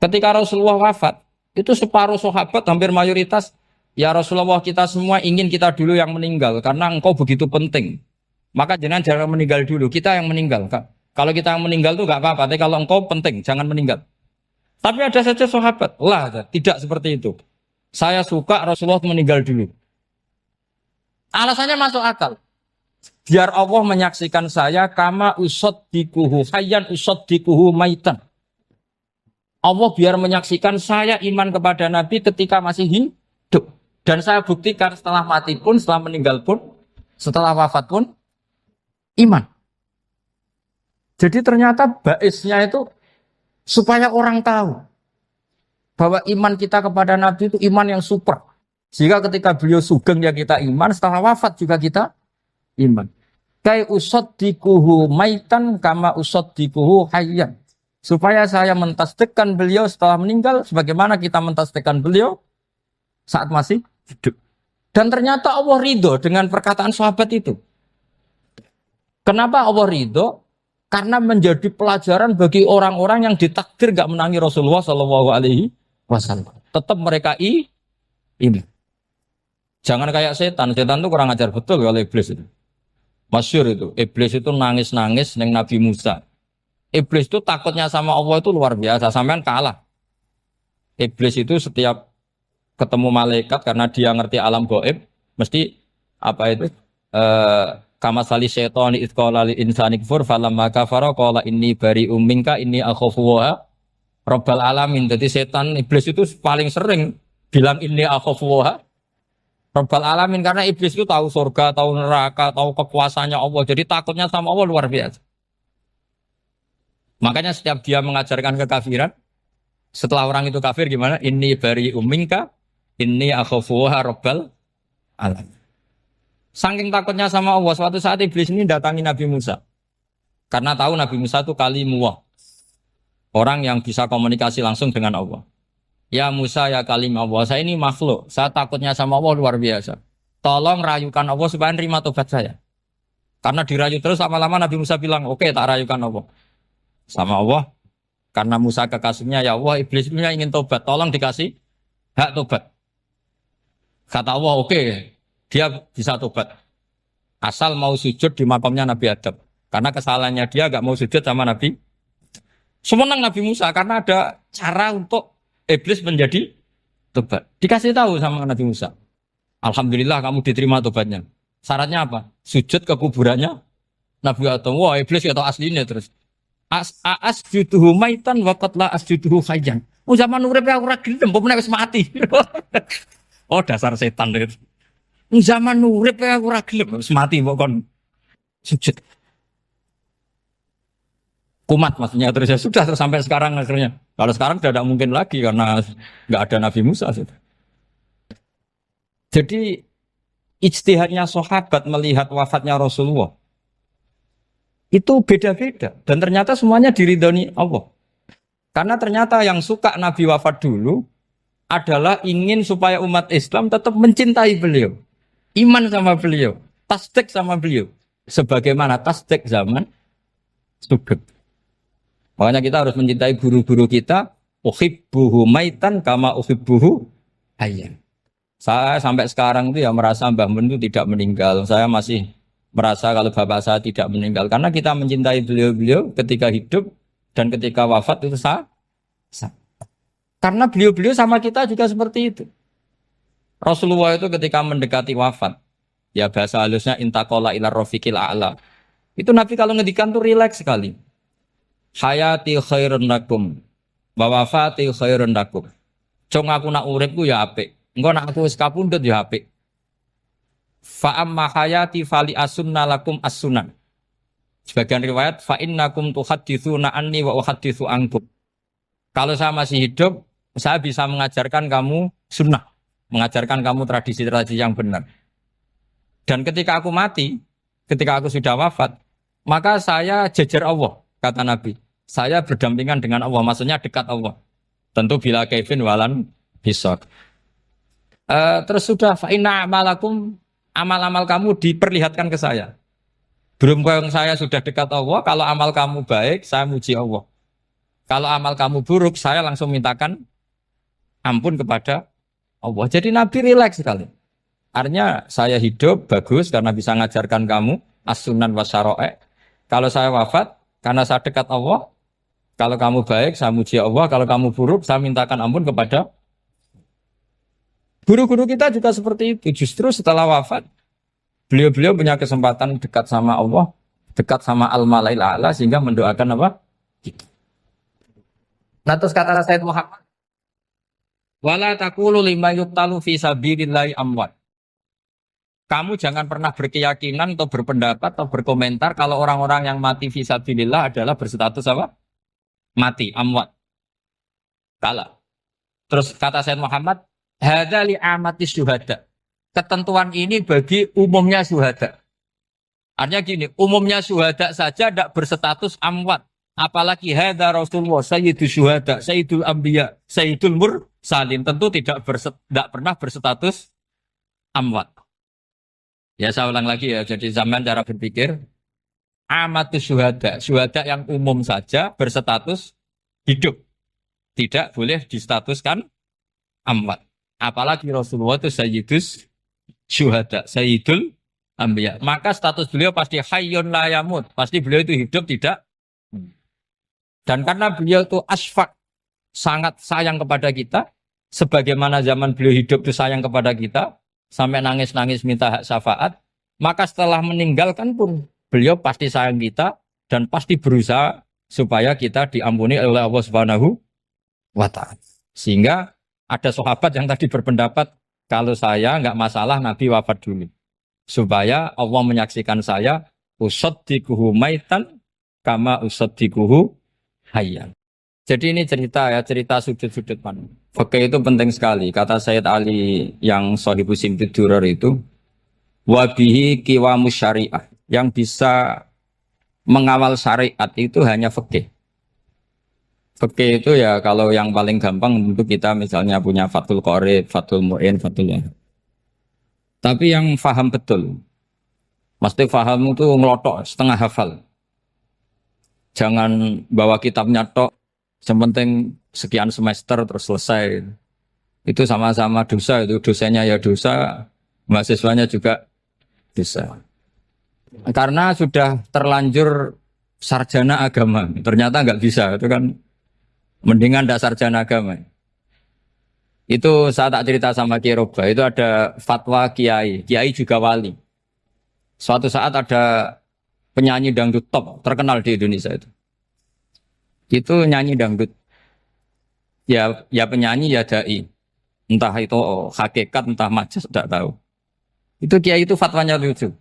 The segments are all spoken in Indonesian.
Ketika Rasulullah wafat, itu separuh sahabat hampir mayoritas, ya Rasulullah kita semua ingin kita dulu yang meninggal karena engkau begitu penting. Maka jangan meninggal dulu, kita yang meninggal. Kalau kita yang meninggal tuh gak apa-apa, tapi kalau engkau penting, jangan meninggal. Tapi ada saja sahabat, lah tidak seperti itu. Saya suka Rasulullah meninggal dulu. Alasannya masuk akal. Biar Allah menyaksikan saya kama usaddikuhu hayyan usaddikuhu maitan. Allah biar menyaksikan saya iman kepada Nabi ketika masih hidup. Dan saya buktikan setelah mati pun, setelah meninggal pun, setelah wafat pun, iman. Jadi ternyata baisnya itu supaya orang tahu bahwa iman kita kepada Nabi itu iman yang super. Jika ketika beliau sugeng ya kita iman, setelah wafat juga kita iman. Kai usaddikuhu maitan kama usaddikuhu hayyan. Supaya saya mentasdikkan beliau setelah meninggal sebagaimana kita mentasdikkan beliau saat masih hidup. Dan ternyata Allah ridho dengan perkataan sahabat itu. Kenapa Allah ridho? Karena menjadi pelajaran bagi orang-orang yang ditakdir gak menangi Rasulullah SAW. Tetap mereka ini. Jangan kayak setan. Setan itu kurang ajar betul oleh iblis itu. Masyhur itu. Iblis itu nangis-nangis neng Nabi Musa. Iblis itu takutnya sama Allah itu luar biasa. Sampean kalah. Iblis itu setiap ketemu malaikat karena dia ngerti alam gaib, mesti apa itu? Kama sali syaitani id qala lil insani kfur falamma kafara qala inni bari'um minka inni akhafu wa rabbal alamin. Jadi setan iblis itu paling sering bilang inni akhafu wa rabbal alamin karena iblis itu tahu surga, tahu neraka, tahu kekuasaannya Allah. Jadi takutnya sama Allah luar biasa. Makanya setiap dia mengajarkan kekafiran, setelah orang itu kafir gimana? Inni bari'um minka inni akhafu wa rabbal alamin. Saking takutnya sama Allah, suatu saat iblis ini datangi Nabi Musa. Karena tahu Nabi Musa itu kalimullah. Orang yang bisa komunikasi langsung dengan Allah. Ya Musa ya kalim Allah, saya ini makhluk. Saya takutnya sama Allah luar biasa. Tolong rayukan Allah supaya nerima tobat saya. Karena dirayu terus lama-lama Nabi Musa bilang, oke, tak rayukan Allah. Sama Allah. Karena Musa kekasihnya, ya Allah iblis punya ingin tobat. Tolong dikasih hak tobat. Kata Allah, oke. Dia bisa tobat. Asal mau sujud di makamnya Nabi Adam. Karena kesalahannya dia gak mau sujud sama Nabi. Semenang Nabi Musa karena ada cara untuk iblis menjadi tobat. Dikasih tahu sama Nabi Musa. Alhamdulillah kamu diterima tobatnya. Syaratnya apa? Sujud ke kuburannya Nabi Adam. Wah iblis ya tahu aslinya terus. Asjuduhu maitan wa qatla asjuduhu hayyan. Zaman urip aku ora gelem, mbok wis mati. Oh dasar setan itu. Zaman urip aku ora gelem wis mati mbok kon sujud. Kumat maksudnya terus ya sudah terus sampai sekarang akhirnya. Kalau sekarang sudah tidak mungkin lagi karena nggak ada Nabi Musa. Jadi ijtihadnya sahabat melihat wafatnya Rasulullah itu beda-beda dan ternyata semuanya diridhoni Allah. Karena ternyata yang suka Nabi wafat dulu adalah ingin supaya umat Islam tetap mencintai beliau. Iman sama beliau, tasdik sama beliau. Sebagaimana tasdik zaman sugeng. Makanya kita harus mencintai guru-guru kita. Uhibbuhu maitan kama uhibbuhu hayyan. Saya sampai sekarang itu ya merasa Mbah Mun itu tidak meninggal. Saya masih merasa kalau bapak saya tidak meninggal. Karena kita mencintai beliau-beliau ketika hidup dan ketika wafat itu sah. Karena beliau-beliau sama kita juga seperti itu. Rasulullah itu ketika mendekati wafat, ya bahasa halusnya intaqala ila rafiqil a'la. Itu Nabi kalau ngedikan tuh rileks sekali. Hayati khairun lakum wa wafati khairun lakum. Cong aku nak uripku ya apik. Engko nak aku wis kapundhut ya apik. Fa amma hayati fali asunna lakum as-sunan. Sebagian riwayat fa innakum tuhadditsuna anni wa uhadditsu ankum. Kalau saya masih hidup, saya bisa mengajarkan kamu sunnah. Mengajarkan kamu tradisi-tradisi yang benar. Dan ketika aku mati, ketika aku sudah wafat, maka saya jejer Allah, kata Nabi. Saya berdampingan dengan Allah, maksudnya dekat Allah. Tentu bila kaifin walan hisab. Terus sudah fa'inna amalakum, amal-amal kamu diperlihatkan ke saya. Belum yang saya sudah dekat Allah, kalau amal kamu baik, saya muji Allah. Kalau amal kamu buruk, saya langsung mintakan ampun kepada Allah. Jadi Nabi rileks sekali. Artinya saya hidup bagus karena bisa ngajarkan kamu as-sunan wa syara'i'. Kalau saya wafat karena saya dekat Allah. Kalau kamu baik, saya muji Allah. Kalau kamu buruk, saya mintakan ampun kepada guru-guru kita juga seperti itu. Justru setelah wafat, beliau-beliau punya kesempatan dekat sama Allah, dekat sama Al-Malail A'la sehingga mendoakan apa? Nah terus kata Sayyid Muhammad, wala taqulu lima yuqtalu fi sabilillahi amwat. Kamu jangan pernah berkeyakinan atau berpendapat atau berkomentar kalau orang-orang yang mati fi sabilillah adalah berstatus apa? Mati, amwat. Kalah. Terus kata Sayyid Muhammad, hadza li amati syuhada. Ketentuan ini bagi umumnya syuhada. Artinya gini, umumnya syuhada saja tidak berstatus amwat. Apalagi hadza Rasulullah, sayyidul syuhada, sayyidul anbiya, sayyidul mursalin. Tentu tidak pernah berstatus amwat. Ya saya ulang lagi ya, jadi zaman cara berpikir, amatus syuhada, syuhada yang umum saja berstatus hidup. Tidak boleh distatuskan amwat. Apalagi Rasulullah itu sayyidus syuhada, sayyidul anbiya. Maka status beliau pasti hayyun la yamut. Pasti beliau itu hidup tidak. Dan karena beliau itu asfaq, sangat sayang kepada kita, sebagaimana zaman beliau hidup itu sayang kepada kita, sampai nangis-nangis minta hak syafaat, maka setelah meninggalkan pun beliau pasti sayang kita dan pasti berusaha supaya kita diampuni oleh Allah Subhanahu wa ta'ala. Sehingga ada sahabat yang tadi berpendapat kalau saya nggak masalah Nabi wafat dulu. Supaya Allah menyaksikan saya usaddiquhu maitan kama usaddiquhu hayyan. Jadi ini cerita ya, cerita sudut-sudut mana. Fikih itu penting sekali. Kata Sayyid Ali yang Shahibus Simtud Durar itu, wabihi qiwamus syariah. Yang bisa mengawal syariat itu hanya fikih. Fikih itu ya kalau yang paling gampang untuk kita misalnya punya Fathul Qorib, Fathul Mu'in, Fathul Wahab. Tapi yang faham betul, mesti faham itu ngelotok setengah hafal. Jangan bawa kitabnya tok, yang penting sekian semester terus selesai. Itu sama-sama dosa, itu dosanya ya dosa, mahasiswanya juga dosa. Karena sudah terlanjur sarjana agama, ternyata nggak bisa, itu kan mendingan ndak sarjana agama. Itu saya tak cerita sama Kiai Roba, itu ada fatwa Kiai, Kiai juga wali. Suatu saat ada penyanyi dangdut top terkenal di Indonesia itu nyanyi dangdut ya penyanyi ya dai, entah itu hakikat entah majas tidak tahu. Itu Kiai itu fatwanya lucu,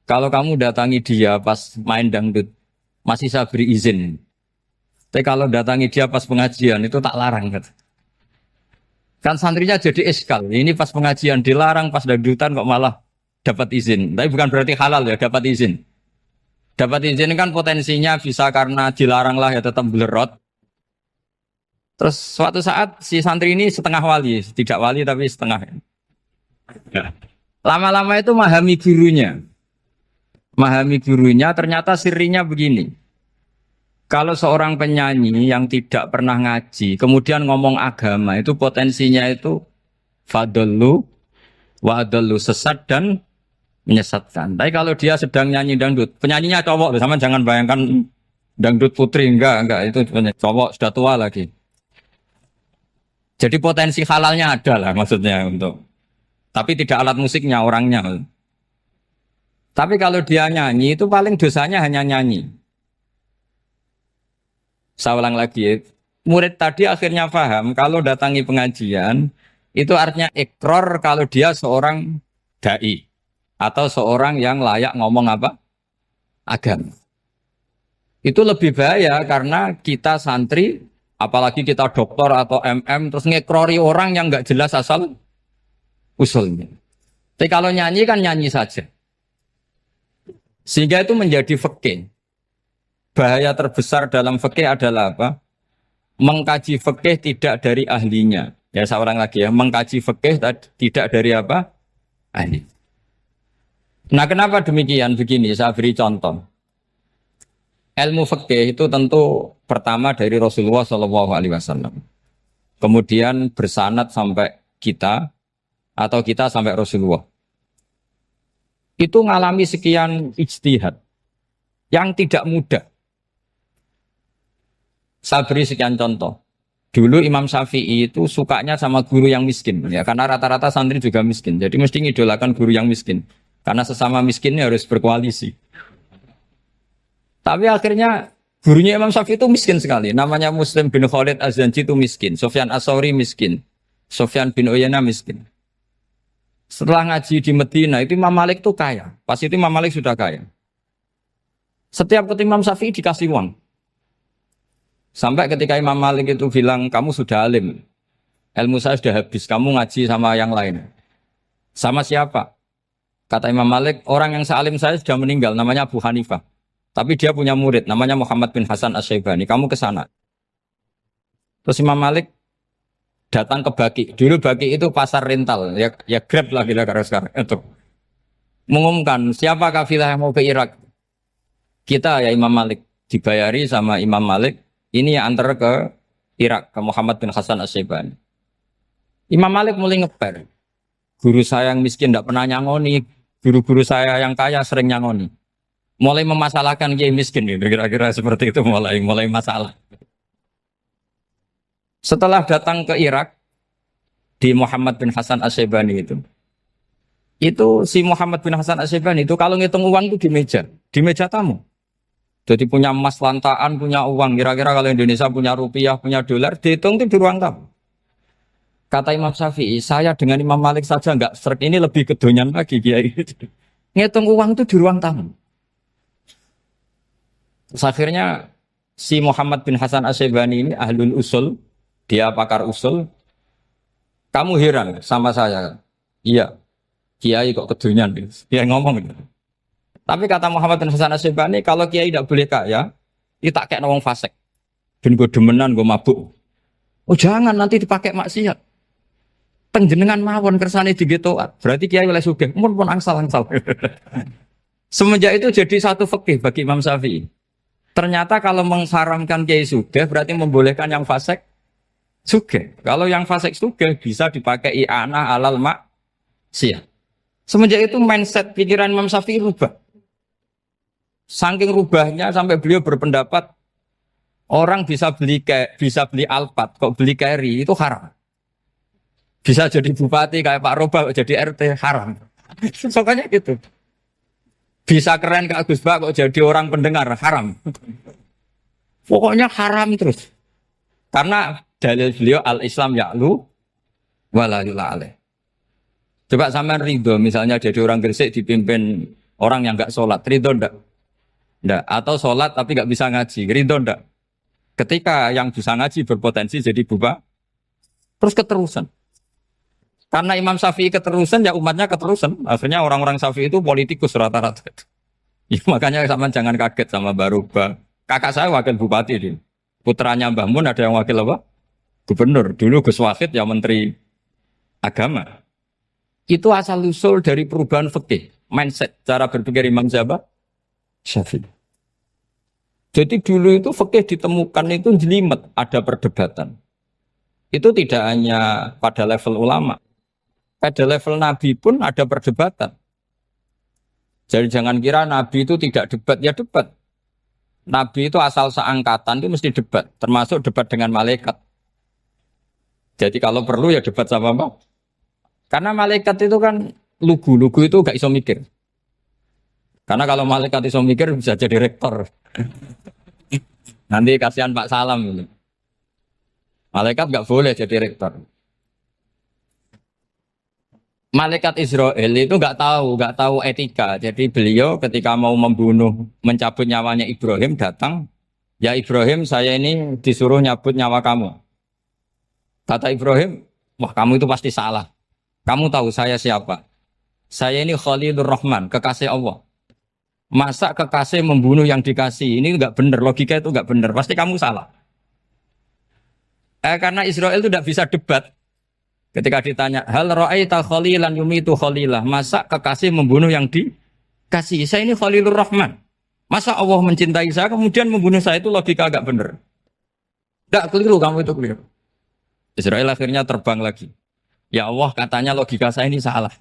kalau kamu datangi dia pas main dangdut masih saya beri izin, tapi kalau datangi dia pas pengajian itu tak larang kan santrinya jadi eskal, ini pas pengajian dilarang, pas dangdutan kok malah dapat izin. Tapi bukan berarti halal ya, dapat izin. Dapat izin kan potensinya bisa karena dilarang lah ya tetap belerot. Terus suatu saat si santri ini setengah wali, tidak wali tapi setengah. Ya. Lama-lama itu memahami gurunya. Memahami gurunya ternyata sirinya begini. Kalau seorang penyanyi yang tidak pernah ngaji, kemudian ngomong agama, itu potensinya itu fadallu wa adallu, sesat dan menyesatkan. Tapi kalau dia sedang nyanyi dangdut, penyanyinya cowok, sama jangan bayangkan dangdut putri, enggak, itu cowok sudah tua lagi. Jadi potensi halalnya ada lah maksudnya untuk, tapi tidak alat musiknya, orangnya. Tapi kalau dia nyanyi itu paling dosanya hanya nyanyi. Saya ulang lagi, murid tadi akhirnya paham kalau datangi pengajian itu artinya ikrar kalau dia seorang dai atau seorang yang layak ngomong apa? Agama. Itu lebih bahaya karena kita santri, apalagi kita doktor atau MM, terus ngekrori orang yang nggak jelas asal usulnya. Tapi kalau nyanyi kan nyanyi saja. Sehingga itu menjadi fikih. Bahaya terbesar dalam fikih adalah apa? Mengkaji fikih tidak dari ahlinya. Ya saya ulang lagi ya, mengkaji fikih tidak dari apa? Ahli. Nah kenapa demikian? Begini, saya beri contoh. Ilmu fikih itu tentu pertama dari Rasulullah Shallallahu Alaihi Wasallam. Kemudian bersanad sampai kita atau kita sampai Rasulullah. Itu ngalami sekian ijtihad yang tidak mudah. Saya beri sekian contoh. Dulu Imam Syafi'i itu sukanya sama guru yang miskin, ya karena rata-rata santri juga miskin. Jadi mesti ngidolakan guru yang miskin, karena sesama miskinnya harus berkoalisi. Tapi akhirnya gurunya Imam Syafi'i itu miskin sekali. Namanya Muslim bin Khalid Az-Zanji itu miskin, Sufyan As-Tsauri miskin, Sufyan bin Uyainah miskin. Setelah ngaji di Medina itu Imam Malik itu kaya. Pas itu Imam Malik sudah kaya. Setiap ketemu Imam Syafi'i dikasih uang. Sampai ketika Imam Malik itu bilang, kamu sudah alim, ilmu saya sudah habis, kamu ngaji sama yang lain. Sama siapa? Kata Imam Malik, orang yang sealim saya sudah meninggal, namanya Abu Hanifah. Tapi dia punya murid, namanya Muhammad bin Hasan Asy-Syaibani, kamu ke sana. Terus Imam Malik datang ke Baki. Dulu Baki itu pasar rental, ya Grab lah kira-kira sekarang. Untuk mengumumkan, siapa kafilah yang mau ke Irak? Kita ya Imam Malik, dibayari sama Imam Malik. Ini yang antar ke Irak, ke Muhammad bin Hasan Asy-Syaibani. Imam Malik mulai ngeper. Guru saya yang miskin tidak pernah nyangoni, guru-guru saya yang kaya sering nyangoni. Mulai memasalahkan kiai miskin gitu, kira-kira seperti itu mulai masalah. Setelah datang ke Irak di Muhammad bin Hasan Asy-Syaibani itu si Muhammad bin Hasan Asy-Syaibani itu kalau ngitung uang itu di meja tamu. Jadi punya emas lantaan, punya uang. Kira-kira kalau Indonesia punya rupiah, punya dolar, dihitung itu di ruang tamu. Kata Imam Syafi'i, saya dengan Imam Malik saja enggak serk, ini lebih kedonyan lagi kiai. Ngitung uang itu di ruang tamu. Terus akhirnya si Muhammad bin Hasan Asy-Syaibani ini ahlul usul, dia pakar usul. Kamu heran sama saya? Iya, kiai kok kedonyan. Dia ngomong gitu. Tapi kata Muhammad bin Hasan Asy-Syaibani, kalau kiai tidak boleh kaya, itu tak kayak wong fasik. Ben gue demenan, gue mabuk. Oh jangan, nanti dipakai maksiat. Penjenengan mawon kersane digetoat. Berarti kiai oleh sugih, pun angsal-angsal. Semenjak itu jadi satu fikih bagi Imam Syafi'i. Ternyata kalau mengharamkan kiai sugih, berarti membolehkan yang fasik sugih. Kalau yang fasik sugih bisa dipakai i'anah alal maksiat. Semenjak itu mindset pikiran Imam Syafi'i rubah. Saking rubahnya sampai beliau berpendapat orang bisa beli Alphard, kok beli carry itu haram. Bisa jadi bupati kayak Pak Roba jadi RT haram. Soalnya gitu. Bisa keren kayak Gus Bak kok jadi orang pendengar haram. Pokoknya haram terus. Karena dalil beliau al-Islam ya'lu wala yula'aleh. Coba sampean ridho misalnya jadi orang Gresik dipimpin orang yang enggak sholat, ridho ndak? Ndak. Atau sholat tapi nggak bisa ngaji, ridho ndak? Ketika yang bisa ngaji berpotensi jadi buba, terus keterusan. Karena Imam Syafi'i keterusan, ya umatnya keterusan. Akhirnya orang-orang Syafi'i itu politikus rata-rata. Ya, makanya sama jangan kaget sama Baruba. Kakak saya wakil bupati ini. Putranya Mbah Mun ada yang wakil apa? Gubernur. Dulu Gus Wahid yang menteri agama. Itu asal usul dari perubahan fikih, mindset, cara berpikir Imam Syafi'i. Jadi dulu itu fikih ditemukan itu jelimet, ada perdebatan. Itu tidak hanya pada level ulama, pada level Nabi pun ada perdebatan. Jadi jangan kira Nabi itu tidak debat, ya debat. Nabi itu asal seangkatan itu mesti debat, termasuk debat dengan malaikat. Jadi kalau perlu ya debat sama apa? Karena malaikat itu kan lugu itu gak iso mikir. Karena kalau malaikat iso mikir bisa jadi rektor. Nanti kasihan Pak Salam ini. Malaikat gak boleh jadi rektor. Malaikat Israel itu nggak tahu etika. Jadi beliau ketika mau membunuh, mencabut nyawanya Ibrahim datang, ya Ibrahim saya ini disuruh nyabut nyawa kamu. Kata Ibrahim, wah kamu itu pasti salah. Kamu tahu saya siapa? Saya ini Khalilur Rahman, kekasih Allah. Masa kekasih membunuh yang dikasih? Ini nggak benar, logika itu nggak benar. Pasti kamu salah. Karena Israel itu tidak bisa debat. Ketika ditanya, hal ra'aita khalilan yumitu khalilah, masa kekasih membunuh yang dikasih? Saya ini Khalilur Rahman. Masa Allah mencintai saya kemudian membunuh saya, itu logika agak bener. Tidak keliru, kamu itu keliru. Israel akhirnya terbang lagi. Ya Allah, katanya logika saya ini salah.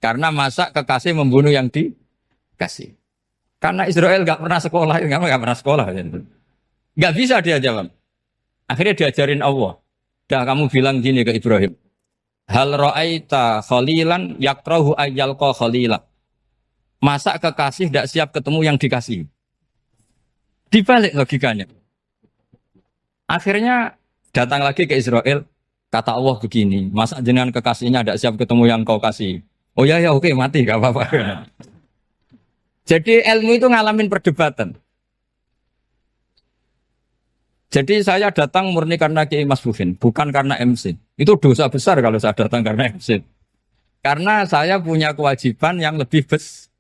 Karena masa kekasih membunuh yang dikasih. Karena Israel nggak pernah sekolah, nggak pernah sekolah. Nggak bisa dia jawab. Akhirnya diajarin Allah. Dah kamu bilang gini ke Ibrahim. Hal ra'aita khalilan yakrahu ayyalqa khalila. Masa kekasih tidak siap ketemu yang dikasih. Dibalik logikanya. Akhirnya datang lagi ke Israel. Kata Allah begini. Masa jenengan kekasihnya tidak siap ketemu yang kau kasih. Oh ya oke mati gak apa-apa. Jadi ilmu itu ngalamin perdebatan. Jadi saya datang murni karena Kiai Mas Buhin, bukan karena MC. Itu dosa besar kalau saya datang karena MC. Karena saya punya kewajiban yang lebih besar.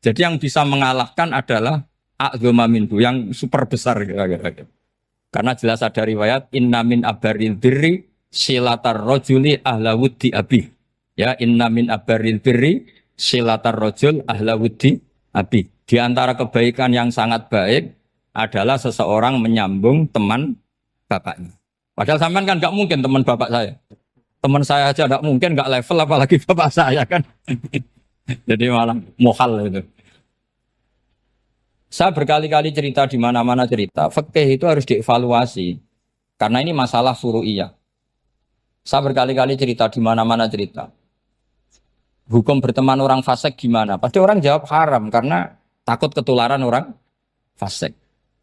Jadi yang bisa mengalahkan adalah a'dzama minhu, yang super besar. Karena jelas ada riwayat inna min abaril birri silatar rojuli ahla wuddi abi. Ya, inna min abaril birri silatar rojul ahla wuddi abi. Di antara kebaikan yang sangat baik adalah seseorang menyambung teman bapaknya. Padahal sampean kan nggak mungkin teman bapak saya. Teman saya aja nggak mungkin, nggak level apalagi bapak saya kan. Jadi malah mohal itu. Saya berkali-kali cerita di mana-mana cerita, fikih itu harus dievaluasi. Karena ini masalah furu'iyah. Saya berkali-kali cerita di mana-mana cerita. Hukum berteman orang fasik gimana? Pasti orang jawab haram karena takut ketularan orang fasik.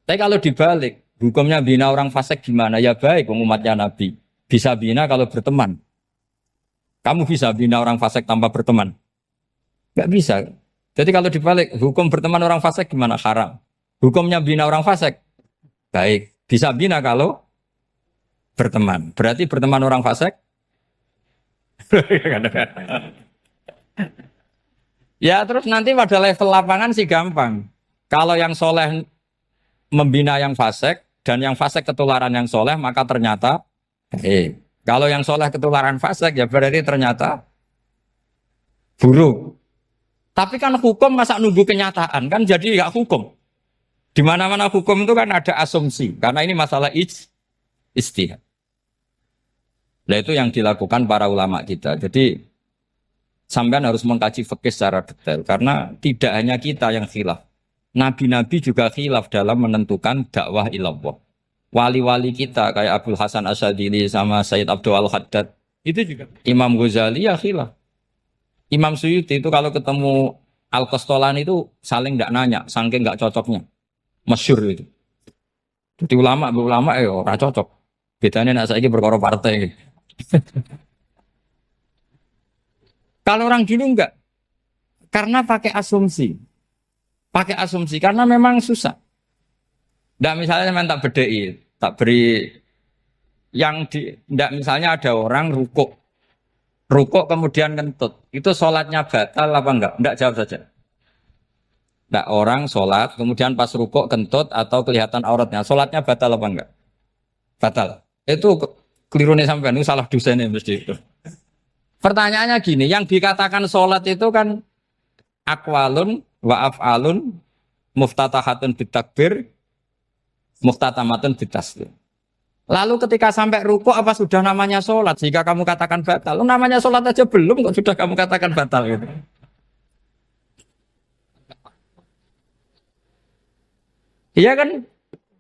Tapi kalau dibalik, hukumnya bina orang fasik gimana? Ya baik, umatnya Nabi. Bisa bina kalau berteman. Kamu bisa bina orang fasik tanpa berteman? Gak bisa. Jadi kalau dibalik, hukum berteman orang fasik gimana? Haram. Hukumnya bina orang fasik? Baik. Bisa bina kalau berteman. Berarti berteman orang fasik? Ya terus nanti pada level lapangan sih gampang. Kalau yang soleh membina yang fasik dan yang fasik ketularan yang soleh, maka ternyata kalau yang soleh ketularan fasik ya berarti ternyata buruk. Tapi kan hukum masa nunggu kenyataan kan jadi nggak hukum. Di mana-mana hukum itu kan ada asumsi karena ini masalah ijtihad. Nah itu yang dilakukan para ulama kita. Jadi sampean harus mengkaji fikih secara detail karena tidak hanya kita yang khilaf. Nabi-nabi juga khilaf dalam menentukan dakwah ilallah. Wali-wali kita kayak Abdul Hasan Asyadili sama Sayyid Abdul Al-Haddad itu juga. Imam Ghazali ya khilaf. Imam Suyuti itu kalau ketemu Al-Qastolani itu saling tidak nanya, saking nggak cocoknya. Masyhur itu. Jadi ulama ora cocok. Bedanya nak saiki perkara partai. Kalau orang dulu enggak. Karena pakai asumsi. Pakai asumsi karena memang susah. Enggak misalnya memang tak bedai, tak beri yang di enggak misalnya ada orang rukuk kemudian kentut. Itu sholatnya batal apa enggak? Enggak, jawab saja. Enggak, orang sholat kemudian pas rukuk kentut atau kelihatan auratnya. Sholatnya batal apa enggak? Batal. Itu keliru nih sampean, itu salah dosennya mesti itu. Pertanyaannya gini, yang dikatakan sholat itu kan aqwalun wa af'alun muftatahatun bitakbir muftatamatun bitaslim. Lalu ketika sampai rukuk apa sudah namanya sholat jika kamu katakan batal? Namanya sholat aja belum kok sudah kamu katakan batal gitu. Iya kan?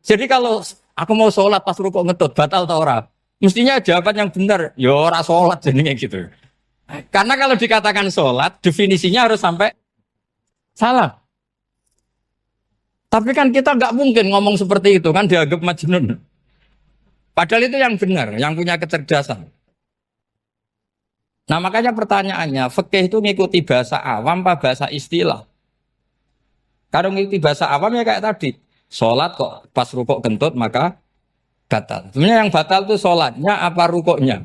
Jadi kalau aku mau sholat pas rukuk ngetut batal atau ora? Mestinya jawaban yang benar, ya ora sholat jadinya gitu. Karena kalau dikatakan sholat definisinya harus sampai salah. Tapi kan kita nggak mungkin ngomong seperti itu kan dianggap majnun. Padahal itu yang benar, yang punya kecerdasan. Nah makanya pertanyaannya, fikih itu ngikuti bahasa awam apa bahasa istilah? Kalau ngikuti bahasa awam ya kayak tadi, sholat kok pas rukuk kentut maka batal. Sebenarnya yang batal itu sholatnya apa rukuknya?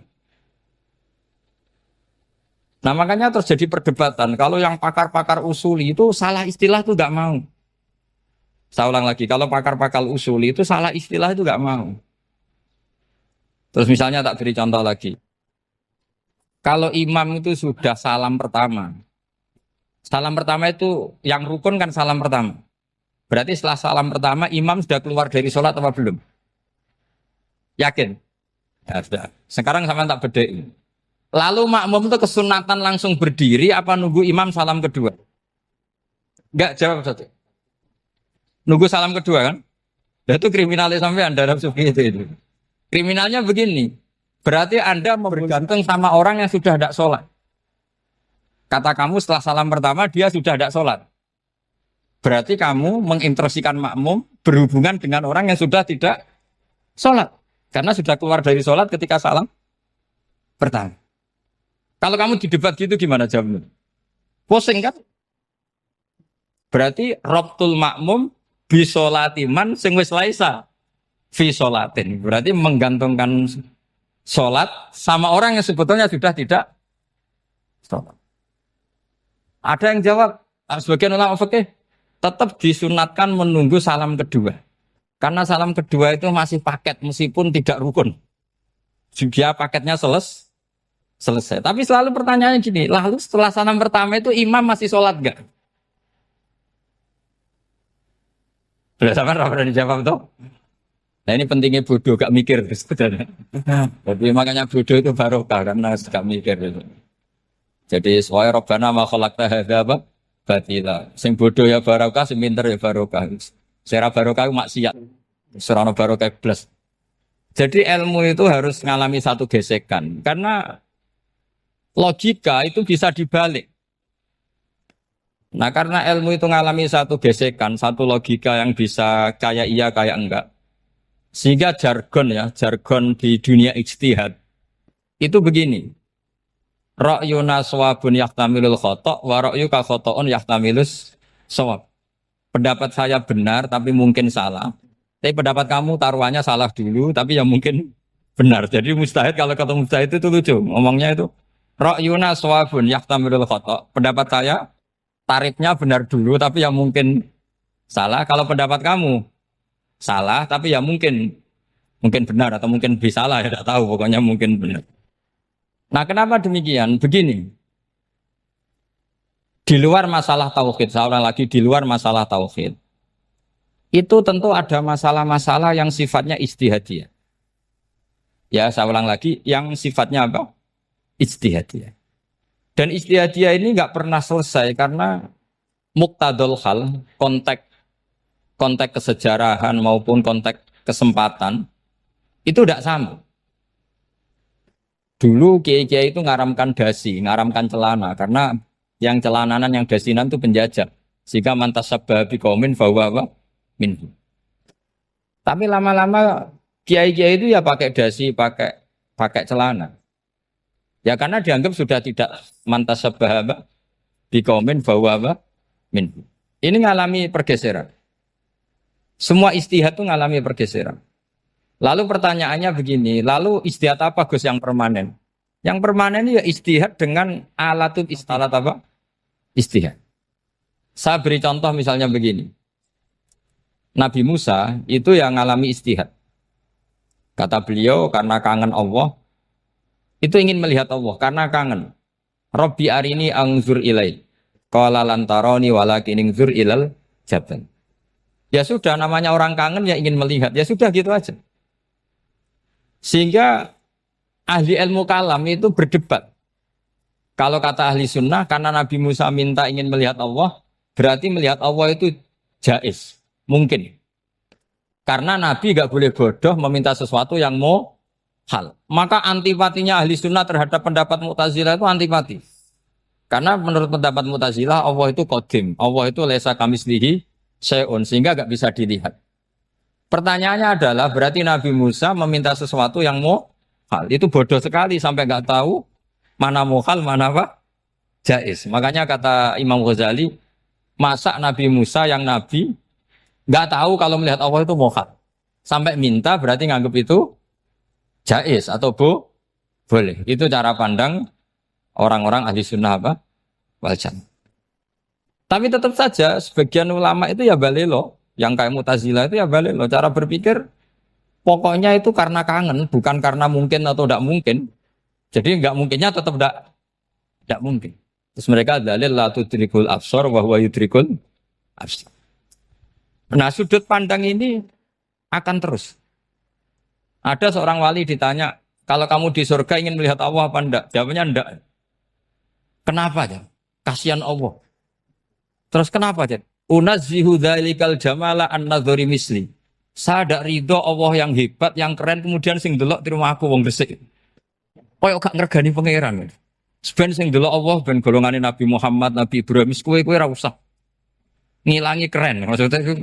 Nah makanya terjadi perdebatan. Kalau yang pakar-pakar usuli itu salah istilah itu nggak mau. Saya ulang lagi, kalau pakar-pakar usuli itu salah istilah itu nggak mau. Terus misalnya tak beri contoh lagi. Kalau imam itu sudah salam pertama, Salam pertama itu yang rukun kan salam pertama. Berarti setelah salam pertama imam sudah keluar dari sholat apa belum? Yakin? Ya sudah. Sekarang sama tak bedai. Lalu makmum itu kesunatan langsung berdiri apa nunggu imam salam kedua? Enggak, jawab satu. Nunggu salam kedua kan? Dan itu kriminalis sampai Anda dalam sufi itu. Kriminalnya begini. Berarti Anda bergantung sama orang yang sudah tidak sholat. Kata kamu setelah salam pertama dia sudah tidak sholat. Berarti kamu menginstruksikan makmum berhubungan dengan orang yang sudah tidak sholat. Karena sudah keluar dari sholat ketika salam pertama. Kalau kamu di debat gitu gimana jawabnya? Pusing kan? Berarti robtul makmum bisolatiman sing wis laisa fi sholatin. Berarti menggantungkan sholat sama orang yang sebetulnya sudah tidak sholat. Ada yang jawab, sebagian ulama fikih tetap disunatkan menunggu salam kedua. Karena salam kedua itu masih paket meskipun tidak rukun. Dia paketnya selesai. Tapi selalu pertanyaannya gini, lalu setelah salam pertama itu imam masih sholat enggak? Sudah sama pernah dijawab toh? Nah ini pentingnya bodoh, gak mikir sebenarnya. Jadi makanya bodoh itu barokah karena gak mikir itu. Jadi soalnya Rabbana ma khalaqta hadza apa? Batila. Sing bodoh ya barokah, sing pinter ya barokah. Sera barokah itu maksiat. Serana barokah plus. Jadi ilmu itu harus mengalami satu gesekan karena logika itu bisa dibalik. Nah karena ilmu itu mengalami satu gesekan, satu logika yang bisa kayak iya kayak enggak. Sehingga jargon di dunia ijtihad itu begini. Ra'yuna shawabun yahtamilul khata' wa ra'yuka khata'un yahtamilus shawab. Pendapat saya benar tapi mungkin salah. Tapi pendapat kamu taruhannya salah dulu tapi yang mungkin benar. Jadi mustahid kalau ketemu mustahid itu lucu. Ngomongnya itu ra'yuna shawabun yahtamilul khata'. Pendapat saya tarifnya benar dulu tapi yang mungkin salah. Kalau pendapat kamu salah tapi ya mungkin benar atau mungkin bisa salah ya tidak tahu pokoknya mungkin benar. Nah kenapa demikian? Begini, di luar masalah tauhid, saya ulang lagi di luar masalah tauhid, itu tentu ada masalah-masalah yang sifatnya ijtihadiyah. Ya saya ulang lagi, yang sifatnya apa? Ijtihadiyah. Dan ijtihadiyah ini nggak pernah selesai karena muqtadul hal, konteks kesejarahan maupun konteks kesempatan itu tidak sama. Dulu kiai-kiai itu ngaramkan dasi, ngaramkan celana karena yang celananan yang dasinan itu penjajah. Sehingga mantas sabah biqaumin bahwa minhu. Tapi lama-lama kiai-kiai itu ya pakai dasi, pakai celana. Ya karena dianggap sudah tidak mantas sabah biqaumin bahwa minhu. Ini ngalami pergeseran. Semua ijtihad itu ngalami pergeseran. Lalu pertanyaannya begini, lalu ijtihad apa Gus yang permanen? Yang permanen ya ijtihad dengan alatut istilah apa? Ijtihad. Saya beri contoh misalnya begini. Nabi Musa itu yang ngalami ijtihad. Kata beliau karena kangen Allah, itu ingin melihat Allah karena kangen. Rabbi arini anzur ilai. Qala lan tarani walakin anzur ilal jabal. Ya sudah namanya orang kangen ya ingin melihat. Ya sudah gitu aja. Sehingga ahli ilmu kalam itu berdebat. Kalau kata ahli sunnah, karena Nabi Musa minta ingin melihat Allah, berarti melihat Allah itu jaiz, mungkin. Karena Nabi gak boleh bodoh meminta sesuatu yang mau hal. Maka antipatinya ahli sunnah terhadap pendapat Mu'tazilah itu antipati. Karena menurut pendapat Mu'tazilah, Allah itu qadim. Allah itu laisa kamislihi syai'un, sehingga gak bisa dilihat. Pertanyaannya adalah berarti Nabi Musa meminta sesuatu yang mau hal. Itu bodoh sekali sampai nggak tahu mana mau hal, mana apa? Jaiz. Makanya kata Imam Ghazali, masa Nabi Musa yang Nabi nggak tahu kalau melihat Allah itu mau hal. Sampai minta berarti nganggap itu jaiz atau boleh. Itu cara pandang orang-orang ahli sunnah apa? Wal jamaah. Tapi tetap saja sebagian ulama itu ya balelo. Yang kayak Mu'tazilah itu ya balik loh. Cara berpikir pokoknya itu karena kangen, bukan karena mungkin atau tidak mungkin. Jadi nggak mungkinnya tetap tidak mungkin. Terus mereka dalil la tudrikul absar wa huwa yudrikul absar. Nah, sudut pandang ini akan terus. Ada seorang wali ditanya, kalau kamu di surga ingin melihat Allah apa enggak? Jawabnya enggak. Kenapa ya? Kasihan Allah. Terus kenapa ya? Unazzihu dzalikal jamala an-nadzari misli. Saya tidak ridho Allah yang hebat, yang keren, kemudian sing delok di rumah aku wong resik. Koyok gak ngergani pangeran. Sebenarnya sing delok Allah ben golongane Nabi Muhammad, Nabi Ibrahim, kowe ra usah ngilangi keren. Maksudnya itu.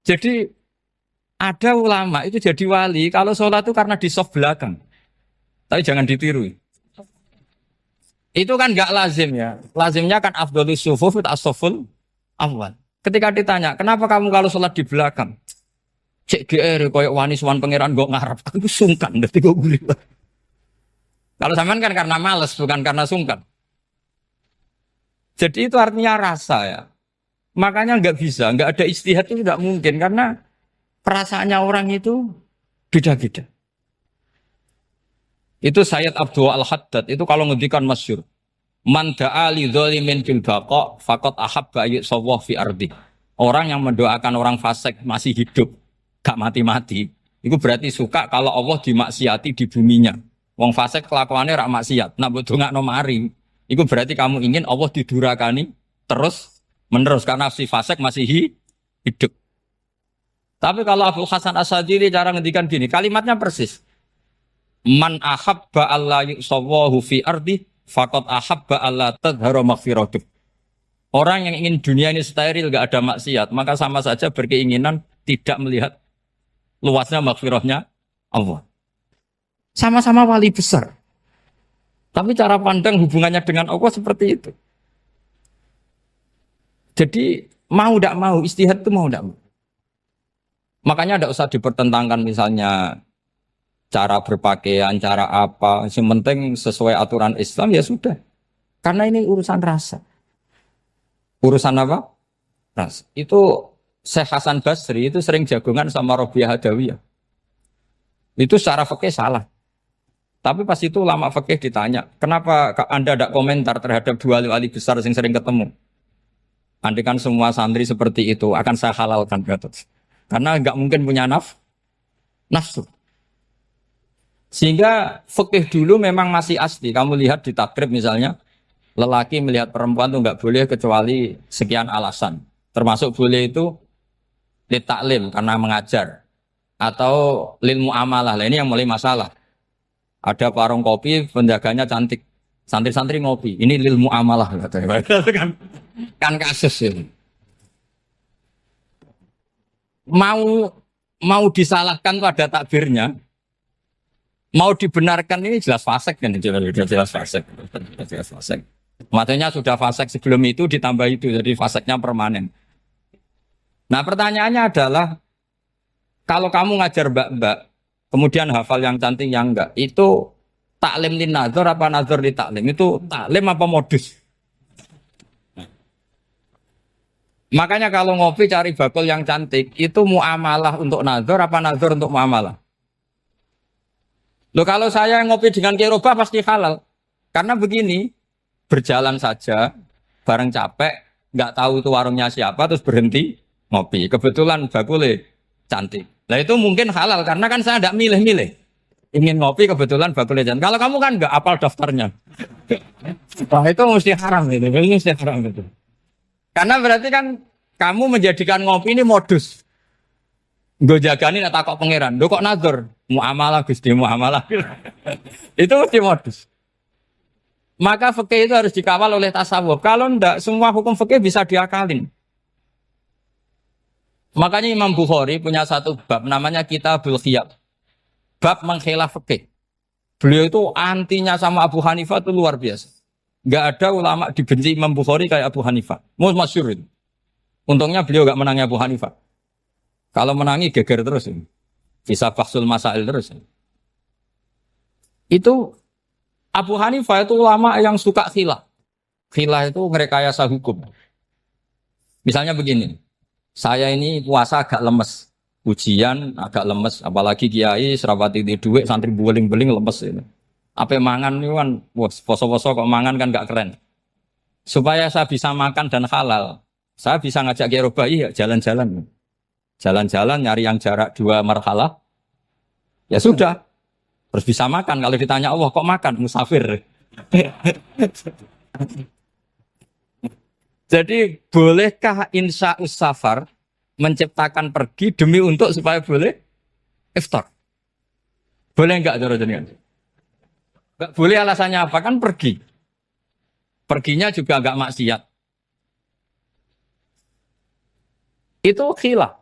Jadi ada ulama itu jadi wali kalau sholat itu karena di soft belakang. Tapi jangan ditiru. Itu kan gak lazim ya. Lazimnya kan afdhalus sufuf as-saful awal. Ketika ditanya, kenapa kamu kalau sholat di belakang? Cek GR koyok wani suwan pangeran gak ngarep. Aku sungkan dadi kok guli. Kalau zaman kan karena males bukan karena sungkan. Jadi itu artinya rasa ya. Makanya nggak bisa, nggak ada istihad itu tidak mungkin karena perasaannya orang itu beda-beda. Itu Sayyid Abdul Al-Haddad itu kalau ngendikan masyhur. Man da'a li dzalimin fil baqa faqad ahabba yusawwah fi ardi. Orang yang mendoakan orang fasik masih hidup, gak mati-mati, itu berarti suka kalau Allah dimaksiati di buminya. Wong fasik kelakuannya rak maksiat, nak mbok dongakno mari. Itu berarti kamu ingin Allah didurakani terus menerus karena si fasik masih hidup. Tapi kalau Abu Hasan As-Sadili cara ngendikan gini, kalimatnya persis. Man ahabba alla yusawwahu fi ardi faqad ahabba alla tadhharu maghfiratuh. Orang yang ingin dunia ini steril gak ada maksiat, maka sama saja berkeinginan tidak melihat luasnya maghfirahnya Allah. Sama-sama wali besar. Tapi cara pandang hubungannya dengan Allah seperti itu. Jadi mau tidak mau, istihad itu mau tidak mau. Makanya tidak usah dipertentangkan misalnya cara berpakaian, cara apa. Yang penting sesuai aturan Islam ya sudah. Karena ini urusan rasa. Urusan apa? Rasa. Itu Syekh Hasan Basri itu sering jagongan sama Robiah Hadawiyah. Itu secara fikih salah. Tapi pas itu ulama fikih ditanya, kenapa Anda tidak komentar terhadap dua wali besar yang sering ketemu? Andaikan semua santri seperti itu, akan saya halalkan. Karena nggak mungkin punya nafsu. Sehingga fikih dulu memang masih asli. Kamu lihat di takrib misalnya, lelaki melihat perempuan itu nggak boleh kecuali sekian alasan. Termasuk boleh itu lil taklim karena mengajar. Atau lil muamalah. Nah, ini yang mulai masalah. Ada warung kopi, penjaganya cantik. Santri-santri ngopi. Ini lil muamalah. Kan kasus ini. Mau disalahkan tuh ada takbirnya. Mau dibenarkan ini jelas fasik kan, jelas fasik. Jelas fasik. Maksudnya sudah fasik sebelum itu ditambah itu, jadi fasiknya permanen. Nah pertanyaannya adalah, kalau kamu ngajar mbak-mbak, kemudian hafal yang cantik yang enggak, itu taklim li nazar apa nazar li taklim? Itu taklim apa modus? Makanya kalau ngopi cari bakul yang cantik, itu muamalah untuk nazar apa nazar untuk muamalah? Loh kalau saya ngopi dengan kirobah pasti halal. Karena begini, berjalan saja, bareng capek, nggak tahu itu warungnya siapa, terus berhenti ngopi. Kebetulan bakulnya cantik. Nah itu mungkin halal, karena kan saya nggak milih-milih. Ingin ngopi, kebetulan bakulnya cantik. Kalau kamu kan nggak apal daftarnya. Wah itu mesti haram itu, mesti haram itu. Karena berarti kan kamu menjadikan ngopi ini modus. Gue jagani nak takok pangeran. Lo kok nazar? Muamalah Gusti muamalah. Itu mesti modus. Maka fikih itu harus dikawal oleh tasawuf. Kalau ndak semua hukum fikih bisa diakalin. Makanya Imam Bukhari punya satu bab namanya Kitabul Khiyab. Bab mengkhilaf fikih. Beliau itu antinya sama Abu Hanifah itu luar biasa. Nggak ada ulama dibenci Imam Bukhari kayak Abu Hanifah. Masyhur itu. Untungnya beliau nggak menangnya Abu Hanifah. Kalau menangi geger terus. Bisa faksul masail terus. Itu Abu Hanifah itu ulama yang suka khilaf. Khilaf itu merekayasa hukum. Misalnya begini, saya ini puasa agak lemes, ujian agak lemes, apalagi kiai serawati di duit, santri beling-beling lemes ini. Apa mangan itu kan, wah, poso-poso kok mangan kan gak keren. Supaya saya bisa makan dan halal, saya bisa ngajak Kiai Robai ya jalan-jalan. Jalan-jalan nyari yang jarak 2 marhalah, ya sudah. Terus bisa makan. Kalau ditanya Allah kok makan? Musafir. Jadi bolehkah insya safar menciptakan pergi demi untuk supaya boleh iftar? Boleh enggak cara jenengan? Enggak boleh, alasannya apa? Kan pergi. Perginya juga enggak maksiat. Itu khilaf.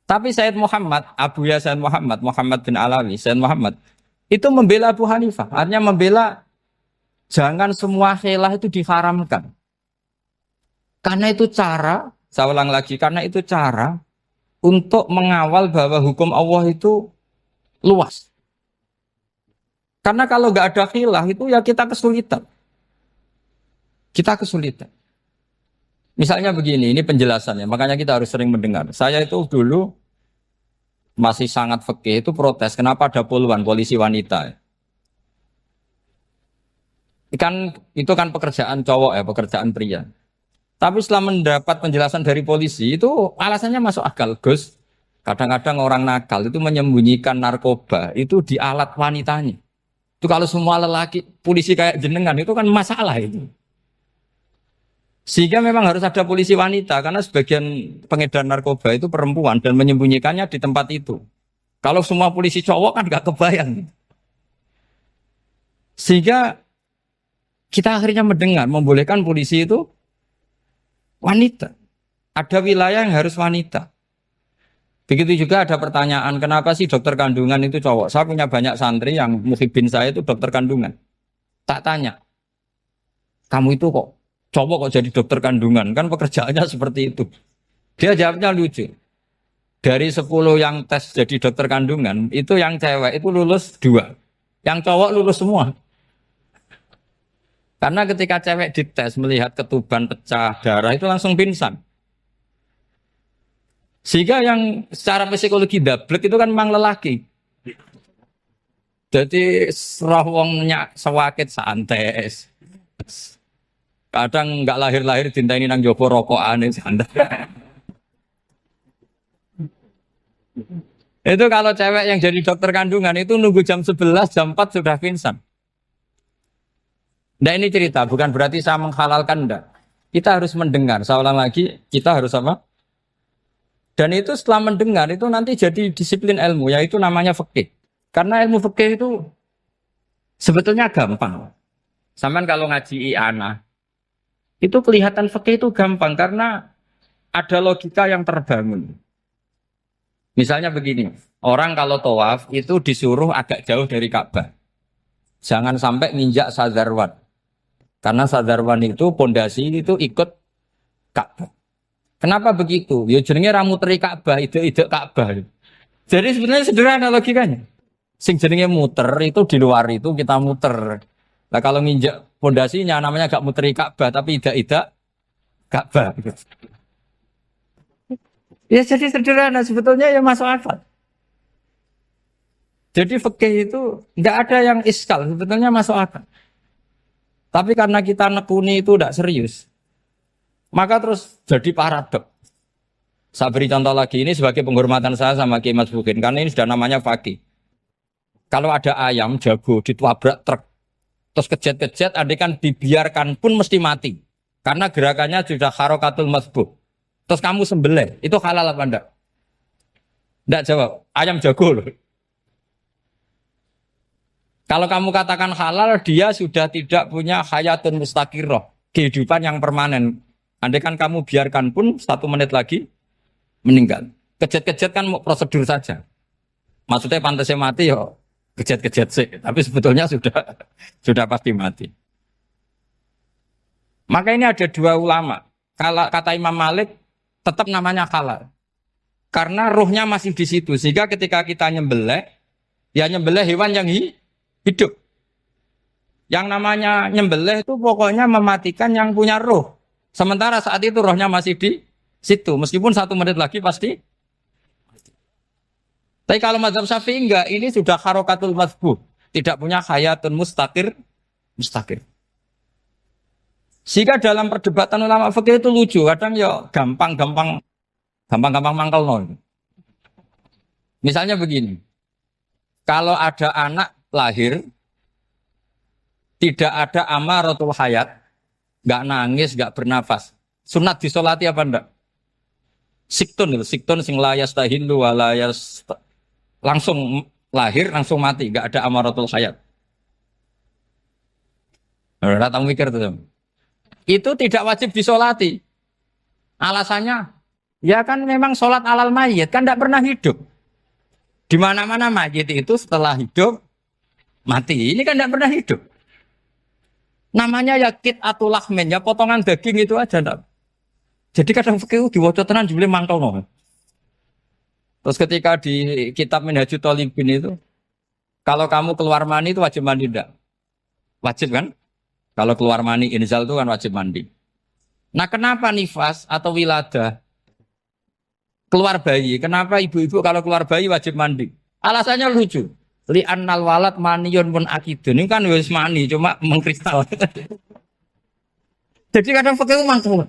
Tapi Sayyid Muhammad, Abuya Sayyid Muhammad, Muhammad bin Alawi, Sayyid Muhammad, itu membela Abu Hanifah. Artinya membela jangan semua khilaf itu diharamkan. Karena itu cara, saya ulang lagi, karena itu cara untuk mengawal bahwa hukum Allah itu luas. Karena kalau nggak ada khilaf itu ya kita kesulitan. Kita kesulitan. Misalnya begini, ini penjelasannya, makanya kita harus sering mendengar. Saya itu dulu masih sangat fikih itu protes, kenapa ada puluhan polisi wanita? Itu kan pekerjaan cowok ya, pekerjaan pria. Tapi setelah mendapat penjelasan dari polisi itu alasannya masuk akal, Gus. Kadang-kadang orang nakal itu menyembunyikan narkoba itu di alat wanitanya. Itu kalau semua lelaki polisi kayak jenengan itu kan masalah itu. Sehingga memang harus ada polisi wanita karena sebagian pengedar narkoba itu perempuan dan menyembunyikannya di tempat itu. Kalau semua polisi cowok kan gak kebayang. Sehingga kita akhirnya mendengar membolehkan polisi itu wanita. Ada wilayah yang harus wanita. Begitu juga ada pertanyaan, kenapa sih dokter kandungan itu cowok? Saya punya banyak santri yang muhibin saya itu dokter kandungan. Tak tanya, kamu itu kok cowok kok jadi dokter kandungan? Kan pekerjaannya seperti itu. Dia jawabnya lucu. Dari 10 yang tes jadi dokter kandungan, itu yang cewek itu lulus 2. Yang cowok lulus semua. Karena ketika cewek dites melihat ketuban pecah darah itu langsung pingsan. Sehingga yang secara psikologi dablek itu kan memang lelaki. Jadi roh wongnya sewakit santai. Kadang nggak lahir-lahir dintaini nang jopo rokokan santai. Itu kalau cewek yang jadi dokter kandungan itu nunggu jam 11, jam 4 sudah pingsan. Nah ini cerita, bukan berarti saya menghalalkan, enggak. Kita harus mendengar, saya ulang lagi, kita harus apa? Dan itu setelah mendengar, itu nanti jadi disiplin ilmu, yaitu namanya fikih. Karena ilmu fikih itu sebetulnya gampang. Sampai kalau ngaji i'anah, itu kelihatan fikih itu gampang, karena ada logika yang terbangun. Misalnya begini, orang kalau tawaf itu disuruh agak jauh dari Ka'bah. Jangan sampai nginjak sadarwan. Karena sadarwan itu pondasi itu ikut Ka'bah. Kenapa begitu? Ya jenenge ra muteri Ka'bah, ide-ide Ka'bah. Jadi sebenarnya sederhana logikanya. Sing jenenge muter itu di luar itu kita muter. Nah kalau nginjak pondasinya namanya gak muteri Ka'bah tapi ide-ide Ka'bah. Ya jadi sederhana sebetulnya ya masuk akal. Jadi fikih itu nggak ada yang iskal, sebetulnya masuk akal. Tapi karena kita nekuni itu tidak serius, maka terus jadi paradok. Saya beri contoh lagi, ini sebagai penghormatan saya sama Kiai Mas Bukin, karena ini sudah namanya fakih. Kalau ada ayam jago ditabrak truk, terus kejet-kejet, kan dibiarkan pun mesti mati. Karena gerakannya sudah harokatul masbuh. Terus kamu sembelih, itu halal apa enggak? Enggak jawab, ayam jago loh. Kalau kamu katakan halal, dia sudah tidak punya hayatun mustaqirroh, kehidupan yang permanen. Andai kan kamu biarkan pun 1 menit lagi meninggal. Kejet-kejet kan mau prosedur saja. Maksudnya pantasnya mati ya kejet-kejet sih, tapi sebetulnya sudah pasti mati. Maka ini ada 2 ulama. Kalau kata Imam Malik tetap namanya halal. Karena ruhnya masih di situ, sehingga ketika kita nyembelih, ya nyembelih hewan yang hidup. Yang namanya nyembelih itu pokoknya mematikan yang punya roh. Sementara saat itu rohnya masih di situ. Meskipun 1 menit lagi pasti. Tapi kalau mazhab Syafi'i enggak, ini sudah harokatul masbuh. tidak punya hayatun mustaqir. Sehingga dalam perdebatan ulama fikih itu lucu, kadang ya gampang mangkel no. Misalnya begini, kalau ada anak lahir tidak ada amaratul hayat, nggak nangis, nggak bernafas, sunat disolati apa enggak? Siktun sing layas tahillu walayas langsung lahir langsung mati, nggak ada amaratul hayat. Ora tahu mikir tuh. Itu tidak wajib disolati. Alasannya, ya kan memang sholat alal mayit kan tidak pernah hidup. Di mana-mana mayit itu setelah hidup mati. Ini kan tidak pernah hidup. Namanya ya atul lahmin, ya potongan daging itu aja enggak. Jadi kadang fikih diwaca tenan jebule mangkel no. Terus ketika di kitab Minhajul Thalibin itu, kalau kamu keluar mani itu wajib mandi enggak? Wajib kan? Kalau keluar mani inzal itu kan wajib mandi. Nah kenapa nifas atau wiladah keluar bayi? Kenapa ibu-ibu kalau keluar bayi wajib mandi? Alasannya lucu. Li'annal walad maniyun pun akidun. Ini kan wis mani cuma mengkristal. Jadi kadang pakai mangkel.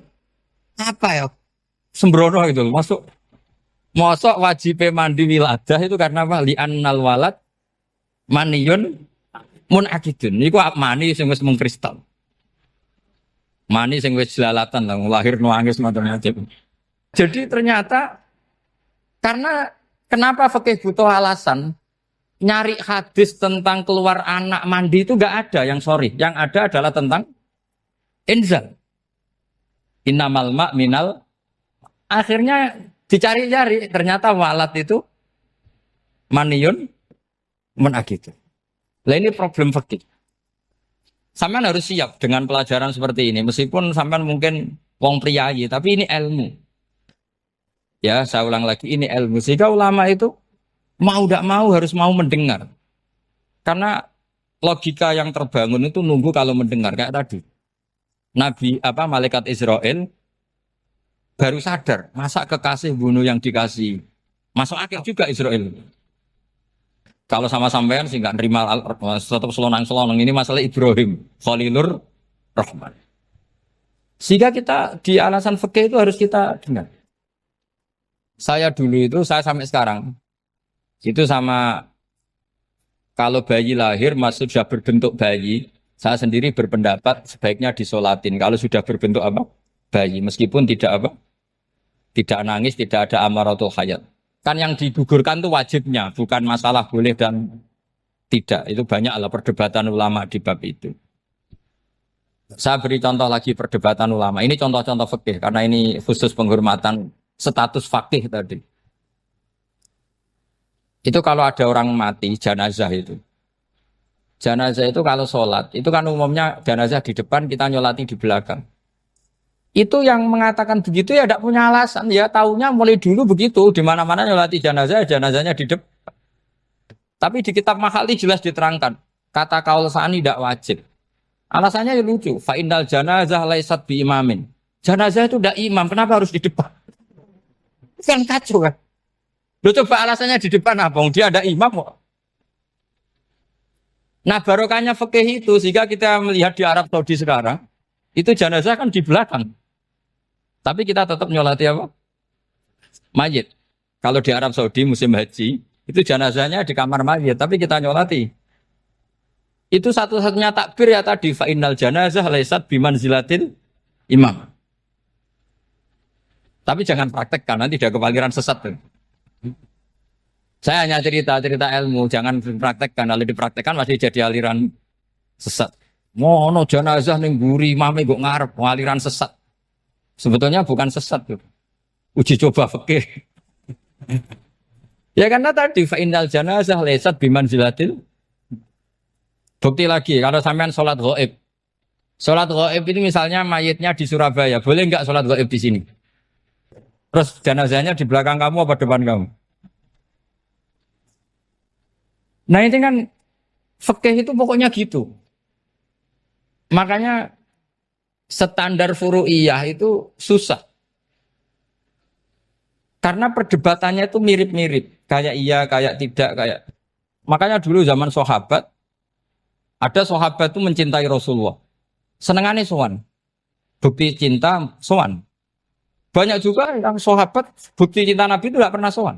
Apa ya? Sembrono itu masuk. Mosok wajib mandi wiladah itu karena apa? Li'annal walad maniyun mun akidun. Niku mani sing wis mengkristal. Mani sing wis jelalatan lah lahir nuangis macam-macam. Jadi ternyata karena kenapa fikih butuh alasan nyari hadis tentang keluar anak mandi itu enggak ada yang sorry. Yang ada adalah tentang inzal. Innamal ma' minal. Akhirnya dicari-cari ternyata walad itu maniyun mun akidun. Lah ini problem fikih. Sampean harus siap dengan pelajaran seperti ini. Meskipun sampean mungkin wong priayi, tapi ini ilmu. Ya, saya ulang lagi, ini ilmu. Sehingga ulama itu mau tidak mau harus mau mendengar. Karena logika yang terbangun itu nunggu kalau mendengar kayak tadi. Malaikat Israel baru sadar, masa kekasih bunuh yang dikasih. Masuk akal juga Israel. Kalau sama sampean sih nggak nerima tetap selonang-selonang ini masalah Ibrahim Khalilur Rahman. Sehingga kita di alasan fikih itu harus kita dengar. Saya dulu itu saya sampai sekarang itu sama kalau bayi lahir masih sudah berbentuk bayi, saya sendiri berpendapat sebaiknya disolatin. Kalau sudah berbentuk apa? Bayi, meskipun tidak nangis, tidak ada amaratul hayat. Kan yang digugurkan itu wajibnya, bukan masalah boleh dan tidak. Itu banyaklah perdebatan ulama di bab itu. Saya beri contoh lagi perdebatan ulama. Ini contoh-contoh fikih karena ini khusus penghormatan status fakih tadi. Itu kalau ada orang mati jenazah itu. Jenazah itu kalau sholat, itu kan umumnya jenazah di depan, kita nyolati di belakang. Itu yang mengatakan begitu ya tidak punya alasan, ya taunya mulai dulu begitu, di mana-mana nyolati jenazah, jenazahnya di depan. Tapi di kitab Mahalli jelas diterangkan, kata kaul sa'ani tidak wajib. Alasannya ya lucu, fa innal janazah laisat bi imamin. Jenazah itu tidak imam, kenapa harus di depan? Kan kacau kan. Lu coba alasannya di depan apa? Dia ada imam kok. Nah barokahnya fikih itu, sehingga kita melihat di Arab Saudi sekarang, itu jenazah kan di belakang. Tapi kita tetap nyolati apa? Mayit. Kalau di Arab Saudi musim haji, itu jenazahnya di kamar mayit, tapi kita nyolati. Itu satu-satunya takbir ya tadi, fa innal janazah laisat bimanzilatil imam. Tapi jangan praktekkan, nanti dia kepaliran sesat. Saya hanya cerita ilmu, jangan dipraktekkan. Kalau dipraktekkan masih jadi aliran sesat. Mono jenazah ning mburi mame kok ngarep aliran sesat. Sebetulnya bukan sesat tuh. Uji coba fikih. Ya karena tadi fa innal janazah laisat bimanzilatil. Bukti lagi kalau sampean sholat ghaib. Sholat ghaib ini misalnya mayitnya di Surabaya, boleh enggak sholat ghaib di sini? Terus jenazahnya di belakang kamu apa depan kamu? Nah ini kan fikih itu pokoknya gitu. Makanya standar furu'iyah itu susah. Karena perdebatannya itu mirip-mirip. Kayak iya, kayak tidak, kayak. Makanya dulu zaman sahabat, Ada sahabat itu mencintai Rasulullah. Senengannya sowan. Bukti cinta sowan. Banyak juga yang sahabat bukti cinta Nabi itu tidak pernah sowan.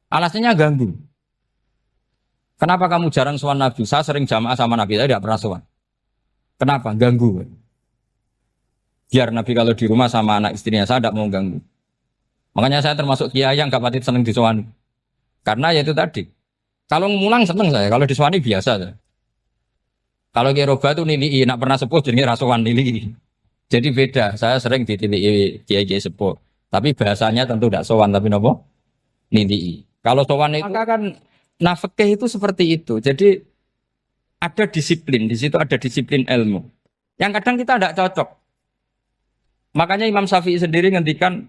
Alasannya ganggu. Kenapa kamu jarang sowan Nabi? Saya sering jamaah sama Nabi, saya tidak pernah sowan. Kenapa? Ganggu. Biar Nabi kalau di rumah sama anak istrinya, saya tidak mau ganggu. Makanya saya termasuk kiai yang gak pati seneng disowani. Karena ya itu tadi. Kalau ngulang seneng saya, kalau disowani biasa saya. Kalau Kiai Roba itu nilai, nak pernah sepuh jadi rasuan nilai. Jadi beda, saya sering ditilii Kiai sepuh. Tapi bahasanya tentu tidak sowan, tapi nopo nilai. Kalau sowan itu maka kan nafkah itu seperti itu. Jadi ada disiplin, di situ ada disiplin ilmu. Yang kadang kita tidak cocok. Makanya Imam Syafi'i sendiri ngendikan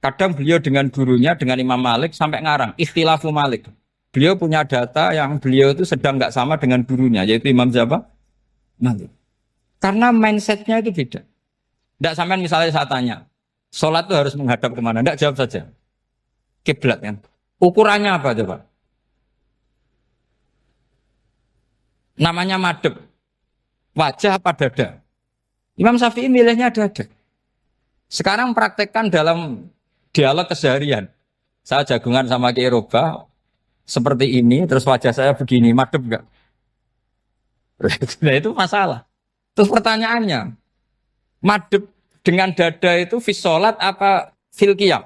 kadang beliau dengan gurunya, dengan Imam Malik sampai ngarang ikhtilafu Malik. Beliau punya data yang beliau itu sedang nggak sama dengan gurunya, yaitu Imam siapa? Malik. Karena mindsetnya itu beda. Tidak sampai misalnya saya tanya, sholat itu harus menghadap kemana? Tidak, jawab saja. Kiblat kan. Ukurannya apa coba? Namanya madhep. Wajah apa dada? Imam Syafi'i milihnya dada. Sekarang praktekkan dalam dialog keseharian. Saya jagungan sama Kiai Roba seperti ini, terus wajah saya begini, madhep enggak? Nah itu masalah. Terus pertanyaannya, madhep dengan dada itu fis sholat apa fil qiyam?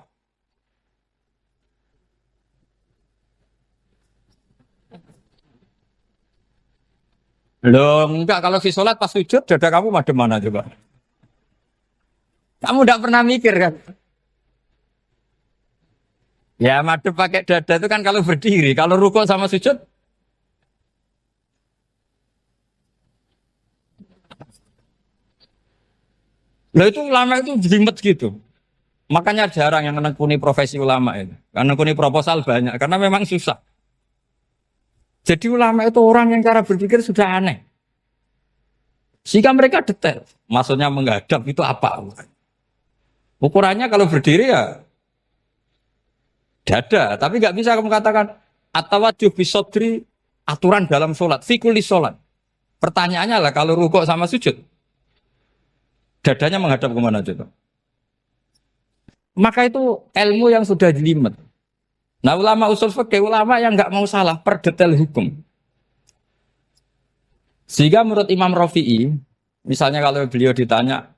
Loh enggak, kalau fis sholat pas sujud dada kamu madhep mana coba? Kamu enggak pernah mikir kan? Ya madhep pakai dada itu kan kalau berdiri, kalau rukuk sama sujud. Loh itu ulama itu jelimet gitu. Makanya jarang yang menekuni profesi ulama itu. Karena menekuni proposal banyak, karena memang susah. Jadi ulama itu orang yang cara berpikir sudah aneh. Sehingga mereka detail. Maksudnya menghadap itu apa? Ukurannya kalau berdiri ya dada, tapi nggak bisa kamu katakan atawajjuh bisodri aturan dalam sholat, fikuli sholat. Pertanyaannya lah kalau rukuk sama sujud, dadanya menghadap kemana coba? Maka itu ilmu yang sudah jelimet. Nah ulama usul fikih, ulama yang nggak mau salah per detail hukum. Sehingga menurut Imam Rafi'i, misalnya kalau beliau ditanya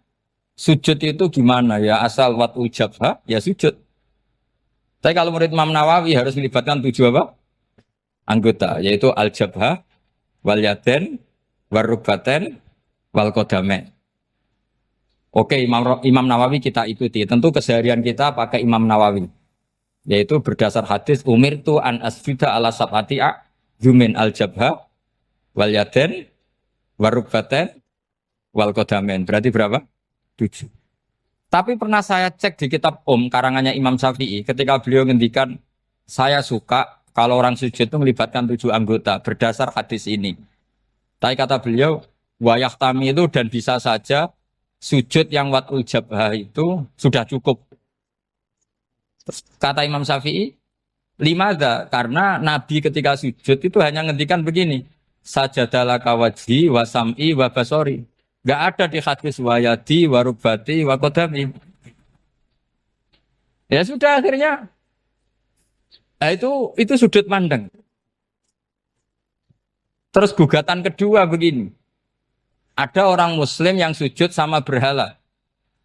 sujud itu gimana ya asal wat ujabha ya sujud. Tapi kalau menurut Imam Nawawi harus melibatkan 7 apa? Anggota, yaitu al-jabhah, wal yaden, warrubaten, wal qadamain. Oke, Imam Nawawi kita ikuti. Tentu keseharian kita pakai Imam Nawawi. Yaitu berdasar hadis umirtu an asjuda ala sab'ati yumin al-jabhah, wal yaden, warrubaten, wal qadamain. Berarti berapa? 7. Tapi pernah saya cek di kitab karangannya Imam Syafi'i ketika beliau ngendikan saya suka kalau orang sujud itu melibatkan 7 anggota berdasar hadis ini. Tapi kata beliau wayah tami itu dan bisa saja sujud yang watul jabhah itu sudah cukup. Terus kata Imam Syafi'i, limada karena Nabi ketika sujud itu hanya ngendikan begini, sajadalaka wajhi wa sam'i wa basori. Gak ada di hadis wayadi, warubati, wakodami. Ya sudah akhirnya. Nah, itu sudut pandang. Terus gugatan kedua begini. Ada orang Muslim yang sujud sama berhala.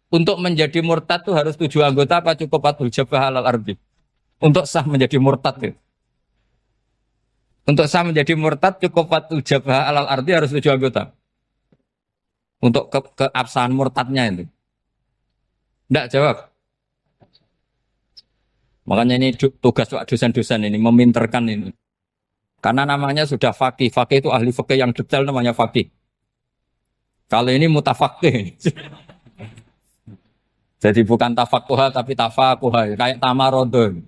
Untuk menjadi murtad itu harus 7 anggota apa cukup fatul jabah alal ardi? Untuk sah menjadi murtad itu. Untuk sah menjadi murtad cukup fatul jabah alal ardi harus 7 anggota. Untuk keabsahan murtadnya itu. Tidak jawab. Makanya ini tugas dosen-dosen ini meminterkan ini. Karena namanya sudah faqih. Faqih itu ahli faqih yang detail namanya faqih. Kalau ini mutafaqih. Jadi bukan tafakuha tapi tafakuha. Kayak tamarodon.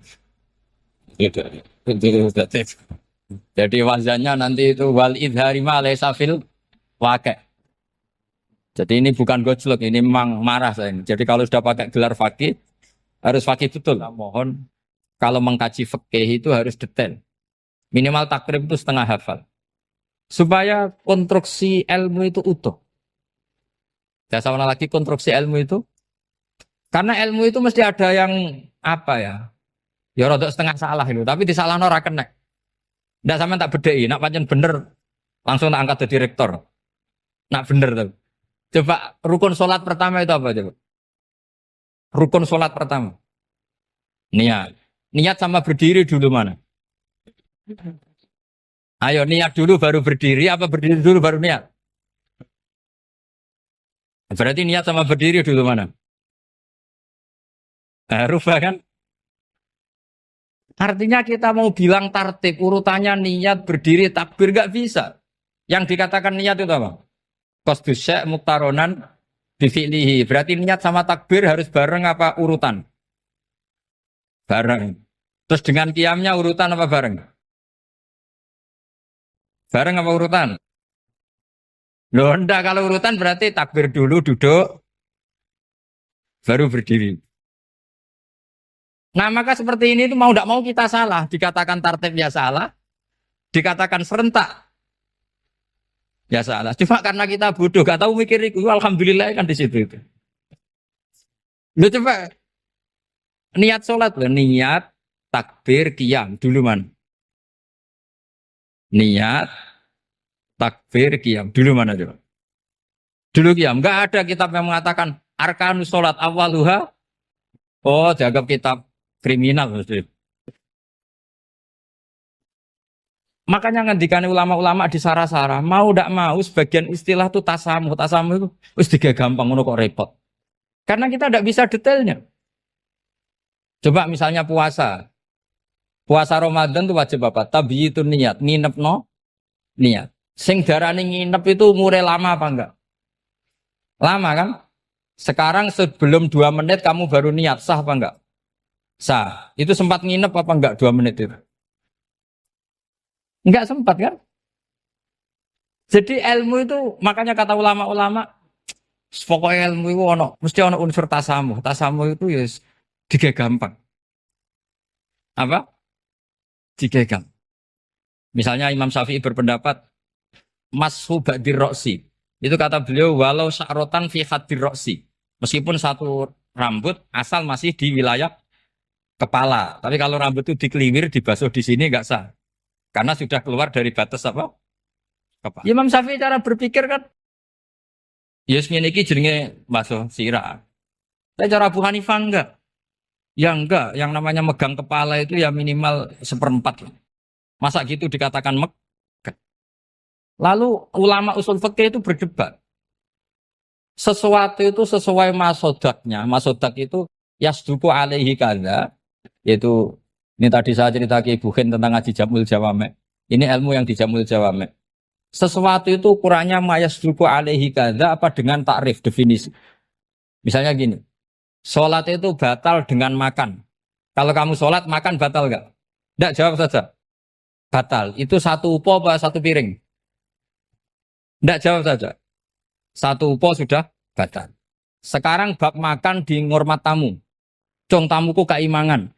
Jadi wazannya nanti itu wal idhari ma laysa fil waqi'. Jadi ini bukan gojlok, ini memang marah saya ini. Jadi kalau sudah pakai gelar fakih, harus fakih betul. Nah, mohon kalau mengkaji fikih itu harus detail. Minimal takrib itu setengah hafal. supaya konstruksi ilmu itu utuh. Ya sama lagi konstruksi ilmu itu, karena ilmu itu mesti ada yang apa ya? Ya rodok setengah salah itu, tapi disalahno ora kena. Ndak sampean tak bedheki, nak pancen bener langsung tak angkat jadi rektor. Nak bener tuh. Coba rukun sholat pertama itu apa coba? Rukun sholat pertama. Niat. Niat sama berdiri dulu mana? Ayo niat dulu baru berdiri, apa berdiri dulu baru niat? Berarti niat sama berdiri dulu mana? Rubah kan? Artinya kita mau bilang tartib urutannya niat berdiri takbir gak bisa. Yang dikatakan niat itu apa? Qasdus syai' muktaronan bifi'lihi. Berarti niat sama takbir harus bareng apa urutan? Bareng. Terus dengan qiyamnya urutan apa bareng? Bareng apa urutan? Loh enggak, kalau urutan berarti takbir dulu duduk baru berdiri. Nah maka seperti ini itu mau tidak mau kita salah. Dikatakan tartib ya salah. Dikatakan serentak ya salah. Cuma karena kita bodoh gak tahu mikir itu. Alhamdulillah kan di situ itu. Loh coba niat sholat loh. Niat takbir qiyam dulu man. Niat takbir qiyam dulu mana coba? Dulu qiyam. Enggak ada kitab yang mengatakan arkanus sholat awaluha. Oh dianggap kitab kriminal maksudnya. Makanya ngendikan ulama-ulama di sarah-sarah mau tidak mau sebagian istilah itu tasamuh. Tasamuh itu wis tiga gampang ngono kok repot. Karena kita tidak bisa detailnya. Coba misalnya puasa. Puasa Ramadan itu wajib apa? Tabi itu niat, nginep no niat. Sing darani nginep itu umure lama apa enggak? Lama kan? Sekarang sebelum 2 menit kamu baru niat, sah apa enggak? Sah. Itu sempat nginep apa enggak 2 menit itu? Enggak sempat kan? Jadi ilmu itu makanya kata ulama-ulama pokoknya ilmu itu mesti ono unsur tasamuh. Tasamuh itu ya tiga gampang. Apa? Tiga gampang. Misalnya Imam Syafi'i berpendapat mashu ba'dir roksi. Itu kata beliau walau sya'rotan fi hadir roksi. Meskipun satu rambut asal masih di wilayah kepala. Tapi kalau rambut itu dikeliwir, dibasuh di sini enggak sah. Karena sudah keluar dari batas apa? Kepala. Imam Syafi'i cara berpikir kan ya ngene iki jenenge basuh sirah. Tapi cara Abu Hanifah enggak. Ya enggak, yang namanya megang kepala itu ya minimal 1/4. Masa gitu dikatakan megah. Lalu ulama usul fikih itu berdebat. Sesuatu itu sesuai masodaknya. Masodak itu yasduku alaihi kada. Yaitu ini tadi saya cerita ke Ibu Khen tentang ngaji Jamul Jawame. Ini ilmu yang di Jamul Jawame. Sesuatu itu ukurannya mayasduku alaihi kada apa dengan takrif definisi. Misalnya gini. Sholat itu batal dengan makan. Kalau kamu sholat makan batal enggak? Enggak, jawab saja. Batal. Itu satu upo apa satu piring? Enggak, jawab saja. Satu upo sudah batal. Sekarang bab makan di ngormat tamu. Cong tamuku keimangan.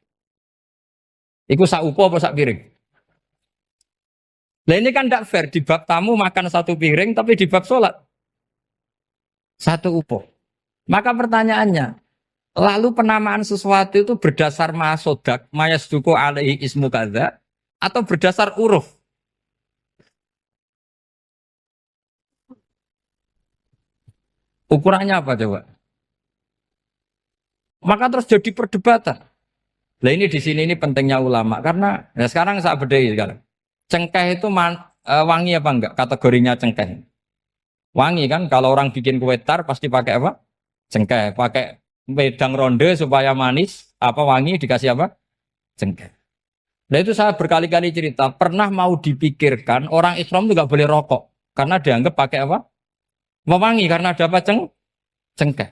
Iku sak upo apa sak piring? Nah ini kan tidak fair. Di bab tamu makan satu piring, tapi di bab sholat satu upo. Maka pertanyaannya, lalu penamaan sesuatu itu berdasar masodak, mayasduku alaihi ismu kadza, atau berdasar uruf? Ukurannya apa coba? Maka terus jadi perdebatan. Nah ini di sini ini pentingnya ulama karena ya sekarang saya bedai sekarang. Cengkeh itu wangi apa enggak? Kategorinya cengkeh. Wangi kan? Kalau orang bikin kue tar pasti pakai apa? Cengkeh. Pakai wedang ronde supaya manis. Apa wangi dikasih apa? Cengkeh. Nah itu saya berkali-kali cerita. Pernah mau dipikirkan orang Islam itu nggak boleh rokok karena dianggap pakai apa? Mewangi karena ada apa? Cengkeh.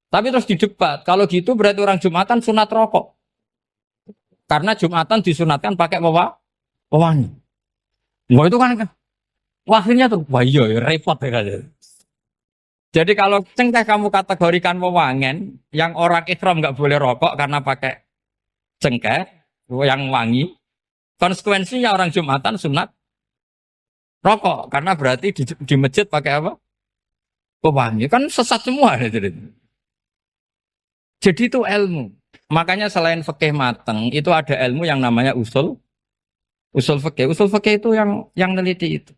Tapi terus didebat. Kalau gitu berarti orang Jumatan sunat rokok. Karena Jumatan disunatkan pakai pewangi. Wah itu kan akhirnya tuh, wah iya ya, repot ya kan. Jadi kalau cengkeh kamu kategorikan wewangen, yang orang Islam nggak boleh rokok karena pakai cengkeh yang wangi, konsekuensinya orang Jumatan sunat rokok karena berarti di masjid pakai apa? Pewangi kan sesat semua ya, jadi itu ilmu. Makanya selain fikih mateng itu ada ilmu yang namanya usul fikih. Usul fikih itu yang neliti itu.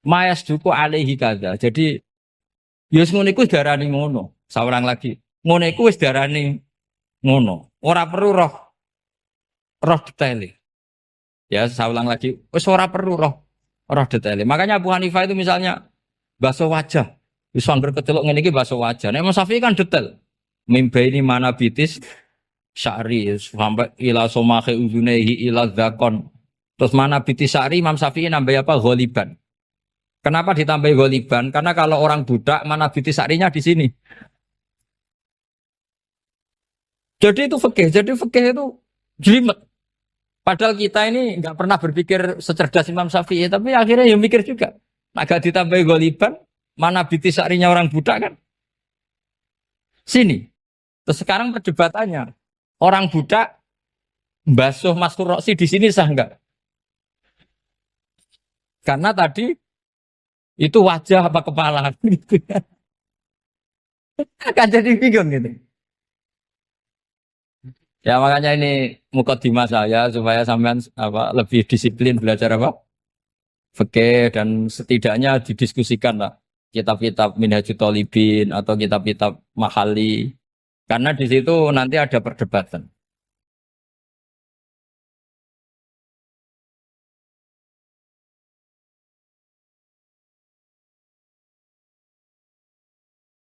Mayas duku alaihi kada. Jadi yus ngono iku darani ngono. Seorang lagi. Ngono iku wis darani ngono. Ora perlu roh detail. Ya, saya ulang lagi. Wis ora perlu roh detail. Makanya Abu Hanifah itu misalnya basuh wajah. Wis angger kecelok ngene iki basuh wajah. Nek Imam Syafi'i kan detail. Mimba ini mana bitis syari sampai ila somahe uzunehi ila zakon. Terus mana bitis syari Imam Syafi'i nambah apa? Ghaliban. Kenapa ditambah ghaliban? Karena kalau orang budak mana bitis syarinya di sini. Jadi itu fikih. Jadi fikih itu jelimet. Padahal kita ini nggak pernah berpikir secerdas Imam Syafi'i, tapi akhirnya ya mikir juga. Agak ditambah ghaliban, mana bitis syarinya orang budak kan? Sini. Terus sekarang perdebatannya, orang budak basuh maskur roksi di sini sah enggak? Karena tadi itu wajah apa kepala gitu kan. Kan jadi bingung gitu. Ya makanya ini mukadimah saya supaya sampean apa lebih disiplin belajar apa? Fikih dan setidaknya didiskusikan lah kitab-kitab Minhajul Thalibin atau kitab-kitab Mahali. Karena di situ nanti ada perdebatan.